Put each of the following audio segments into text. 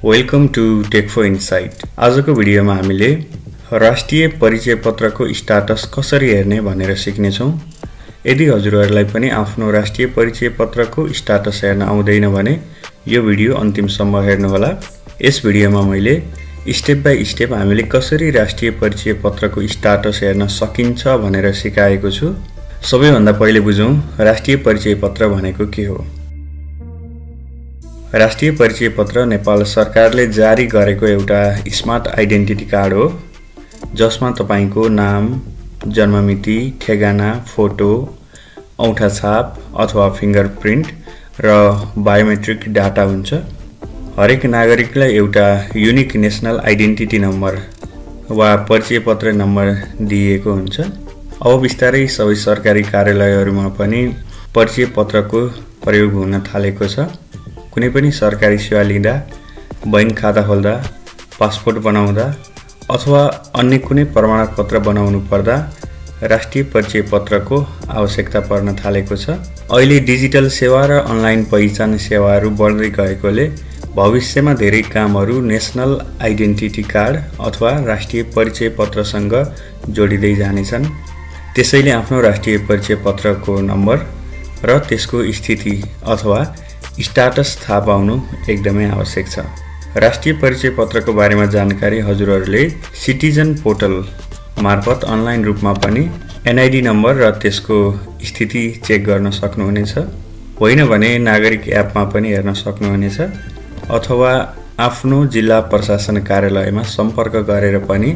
Welcome to टेकफो insight. आजको भिडियोमा हामीले राष्ट्रिय परिचय पत्रको स्टाटस कसरी हेर्ने भनेर सिक्ने छौं। यदि हजुरहरुलाई पनि आफ्नो राष्ट्रिय परिचय पत्रको स्टाटस हेर्न आउँदैन भने यो भिडियो अन्तिमसम्म हेर्नुहोला। यस भिडियोमा मैले स्टेप बाइ स्टेप हामीले कसरी राष्ट्रिय परिचय पत्रको स्टाटस हेर्न सकिन्छ भनेर सिकाएको छु। सबैभन्दा पहिले बुझौं राष्ट्रिय परिचय पत्र भनेको के हो। राष्ट्रिय परिचय पत्र नेपाल सरकारले जारी गरेको एउटा स्मार्ट आइडेन्टिटी कार्ड हो, जसमा तपाईको नाम, जन्ममिति, ठेगाना, फोटो, औंठा छाप अथवा फिंगरप्रिन्ट र बायोमेट्रिक डाटा हुन्छ। हरेक नागरिकलाई एउटा युनिक नेशनल आइडेन्टिटी नम्बर वा परिचय पत्र नम्बर दिएको हुन्छ। अब बिस्तारै सबै सरकारी कार्यालयहरुमा पनि परिचय पत्रको प्रयोग हुन थालेको छ। कुनै पनि सरकारी सेवा लिँदा, बैंक खाता खोल्दा, पासपोर्ट बनाउँदा अथवा अन्य कुनै प्रमाणपत्र बनाउनु पर्दा राष्ट्रिय परिचय पत्रको आवश्यकता पर्न थालेको छ। अहिले डिजिटल सेवा र अनलाइन पहिचान सेवाहरू बढ्दै गएकोले भविष्यमा धेरै कामहरू नेशनल आइडेन्टिटी कार्ड अथवा राष्ट्रिय परिचय पत्रसँग जोडिँदै जानेछन्। त्यसैले आफ्नो राष्ट्रिय परिचय पत्रको नम्बर र त्यसको स्थिति अथवा स्टाटस थाहा पाउनु एकदमै आवश्यक छ। राष्ट्रिय परिचय पत्रको बारेमा जानकारी हजुरहरूले सिटिजन पोर्टल मार्फत अनलाइन रूपमा पनि एनआईडी नम्बर र त्यसको स्थिति चेक गर्न सक्नुहुनेछ। होइन भने नागरिक एपमा पनि हेर्न सक्नुहुनेछ अथवा आफ्नो जिल्ला प्रशासन कार्यालयमा सम्पर्क गरेर पनि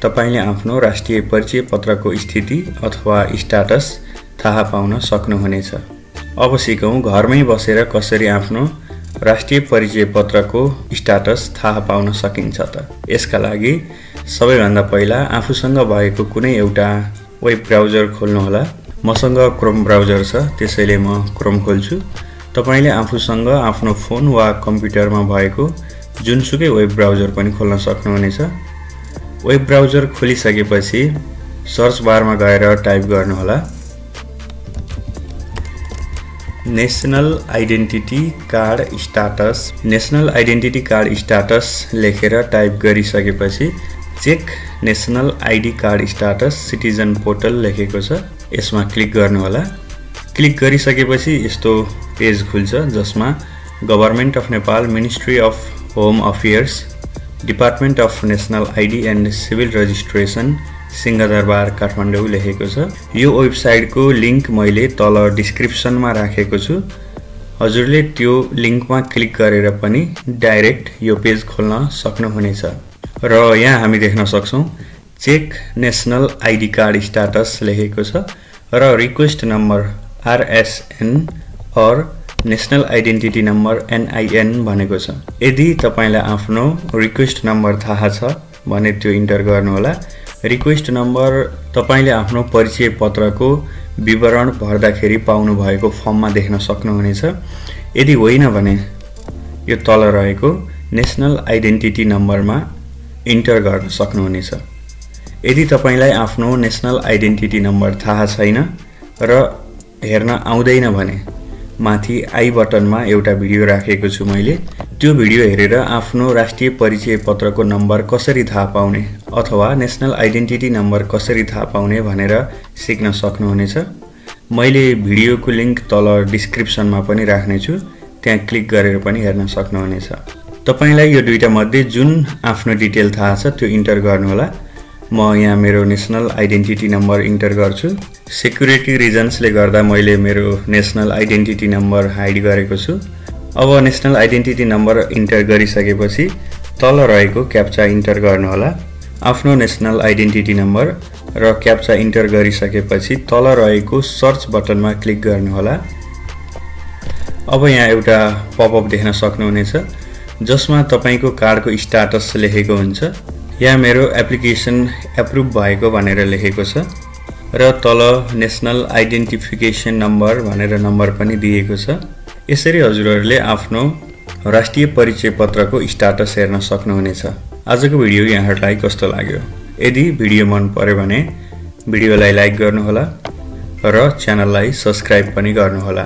तपाईले आफ्नो राष्ट्रिय परिचय पत्रको स्थिति अथवा स्टाटस थाहा पाउन सक्नुहुनेछ। अब सिकौं घरमै बसेर कसरी आफ्नो राष्ट्रिय परिचय पत्रको स्टाटस थाहा पाउन सकिन्छ त। यसका लागि सबैभन्दा पहिला आफूसँग भएको कुनै एउटा वेब ब्राउजर खोल्नुहोला। मसँग क्रोम ब्राउजर छ, त्यसैले म क्रोम खोल्छु। तपाईले आफूसँग आफ्नो फोन वा कम्प्युटरमा भएको जुनसुकै वेब ब्राउजर पनि खोल्न सक्नुहुनेछ। वेब ब्राउजर खोलिसकेपछि सर्च बारमा गएर टाइप गर्नुहोला national identity card status. National identity card status लेखेर टाइप गरिसकेपछि check national ID card status citizen portal लेखेको छ, यसमा क्लिक गर्नुहोला। क्लिक गरिसकेपछि यस्तो पेज खुल्छ जसमा government of Nepal, ministry of home affairs, department of national ID and civil registration, Singhadurbar Kathmandu लेखेको छ। यो वेबसाइटको लिंक मैले तल डिस्क्रिप्सनमा राखेको छु। हजुरले त्यो लिंकमा क्लिक गरेर पनि डाइरेक्ट यो पेज खोल्न सक्नुहुनेछ। र यहाँ हामी देख्न सक्छौं check national ID card status लेखेको छ र रिक्वेस्ट नम्बर RSN और नेशनल आइडेन्टिटी नम्बर NIN भनेको छ। यदि तपाईलाई आफ्नो रिक्वेस्ट नम्बर थाहा छ भने त्यो इन्टर गर्नुहोला। रिक्वेस्ट नम्बर तपाईले आफ्नो परिचय पत्रको विवरण भर्दाखेरि पाउनु भएको फर्ममा देख्न सक्नुहुनेछ। यदि होइन भने यो तल रहेको नेशनल आइडेन्टिटी नम्बरमा इन्टर गर्न सक्नुहुनेछ। यदि तपाईलाई आफ्नो नेशनल आइडेन्टिटी नम्बर थाहा छैन र हेर्न आउँदैन भने माथि आई बटनमा एउटा भिडियो राखेको छु मैले। त्यो भिडियो हेरेर आफ्नो राष्ट्रिय परिचय पत्रको नम्बर कसरी थाहा पाउने अथवा नेशनल आइडेन्टिटी नम्बर कसरी थाहा पाउने भनेर सिक्न सक्नुहुनेछ। मैले भिडियोको लिंक तल डिस्क्रिप्सनमा पनि राख्ने छु, त्यहाँ क्लिक गरेर पनि हेर्न सक्नुहुनेछ। तपाईलाई यो दुईटा मध्ये जुन आफ्नो डिटेल थाहा छ त्यो इन्टर गर्नुहोला। म यहाँ मेरो नेशनल आइडेन्टिटी नम्बर इन्टर गर्छु। सेक्युरिटी रिजन्सले गर्दा मैले मेरो नेशनल आइडेन्टिटी नम्बर हाइड गरेको छु। अब नेशनल आइडेन्टिटी नम्बर इन्टर गरिसकेपछि तल रहेको क्याप्चा इन्टर गर्नुहोला। आफ्नो नेशनल आइडेन्टिटी नम्बर र क्याप्चा इन्टर गरिसकेपछि तल रहेको सर्च बटनमा क्लिक गर्नुहोला। अब यहाँ एउटा पपअप देख्न सक्नुहुनेछ जसमा तपाईको कार्डको स्टाटस लेखेको हुन्छ। यहाँ मेरो एप्लिकेसन एप्रुभ भएको भनेर लेखेको छ र तल नेशनल आइडेन्टिफिकेसन नम्बर भनेर नम्बर पनि दिएको छ। यसरी हजुरहरूले आफ्नो राष्ट्रिय परिचय पत्रको स्टाटस हेर्न सक्नुहुनेछ। आजको भिडियो यहाँहरूलाई कस्तो लाग्यो? यदि भिडियो मन पर्यो भने भिडियोलाई लाइक गर्नुहोला र च्यानललाई सब्स्क्राइब पनि गर्नुहोला।